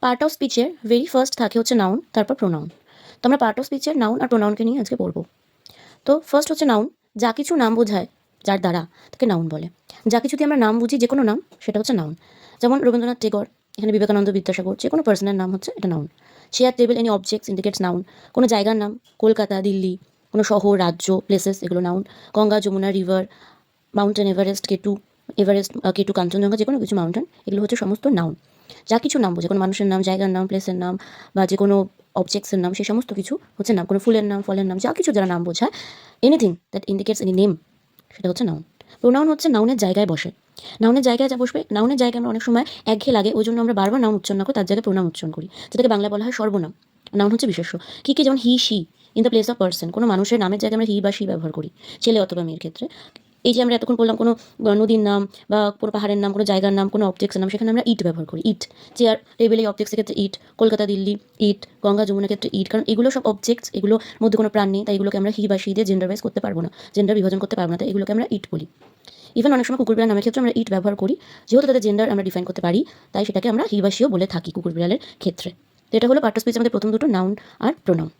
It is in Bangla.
পার্ট অফ স্পিচের ভেরি ফার্স্ট থাকে হচ্ছে নাউন, তারপর প্রোনাউন। তো আমরা পার্ট অফ স্পিচের নাউন আর প্রোনাউনকে নিয়ে আজকে পড়বো। তো ফার্স্ট হচ্ছে নাউন, যা কিছু নাম বোঝায় যার দ্বারা তাকে নাউন বলে। যা কিছু দিয়ে আমরা নাম বুঝি, যে কোনো নাম, সেটা হচ্ছে নাউন। যেমন রবীন্দ্রনাথ টেগর, এখানে বিবেকানন্দ বিদ্যাসাগর, যে কোনো পার্সনের নাম হচ্ছে এটা noun. Chair, table, any objects indicates noun. কোনো জায়গার নাম, কলকাতা, দিল্লি, কোনো শহর, রাজ্য, প্লেসেস, এগুলো noun. Ganga, Yamuna, river, mountain Everest, K two, Kanchenjunga, যে কোনো কিছু মাউন্টেন, এগুলো হচ্ছে সমস্ত নাউন। যা কিছু নাম বোঝে, কোনো মানুষের নাম, জায়গার নাম, প্লেসের নাম, বা যে কোনো অবজেক্টসের নাম, সেই সমস্ত কিছু হচ্ছে নাম। কোনো ফুলের নাম, ফলের নাম, যা কিছু যারা নাম বোঝায়, anything that indicates any name, সেটা হচ্ছে নাউন। প্রোনাউন হচ্ছে নাউনের জায়গায় বসে। নাউনের জায়গায় যা বসবে, নাউনের জায়গায় আমরা অনেক সময় একঘেয়ে লাগে, ওই জন্য আমরা বারবার নাউন উচ্চারণ না করে তার জায়গায় প্রোনাউন উচ্চারণ করি, যেটাকে বাংলায় বলা হয় সর্বনাম। নাউন হচ্ছে বিশেষ্য। কী কী, যেমন he, she, in the place of person. কোনো মানুষের নামের জায়গায় আমরা হি বা শি ব্যবহার করি, ছেলে অথবা মেয়ের ক্ষেত্রে। এই যে আমরা এতক্ষণ বললাম, কোনো নদীর নাম বা কোনো পাহাড়ের নাম, কোনো জায়গার নাম, কোনো অবজেক্টসের নাম, সেখানে আমরা ইট ব্যবহার করি। ইট, চেয়ার, টেবিল, এই অবজেক্টসের ক্ষেত্রে ইট। কলকাতা, দিল্লি, ইট। গঙ্গা, যমুনার ক্ষেত্রে ইট, কারণ এগুলো সব অবজেক্টস, এগুলোর মধ্যে কোনো প্রাণ নেই, তাই এগুলোকে আমরা হি বা শি দিয়ে জেন্ডার ওয়াইজ করতে পারবো না, জেন্ডার বিভাজন করতে পারবো না, তাই এগুলোকে আমরা ইট বলি। ইভেন অনেক সময় কুকুর বিড়াল নামের ক্ষেত্রে আমরা ইট ব্যবহার করি, যেহেতু তাদের জেন্ডার আমরা ডিফাইন করতে পারি, তাই সেটাকে আমরা হি বা শিও বলে থাকি কুকুর বিড়ালের ক্ষেত্রে। তো এটা হলো পার্ট অফ স্পিচ, আমাদের প্রথম দুটো, নাউন আর প্রোনাউন।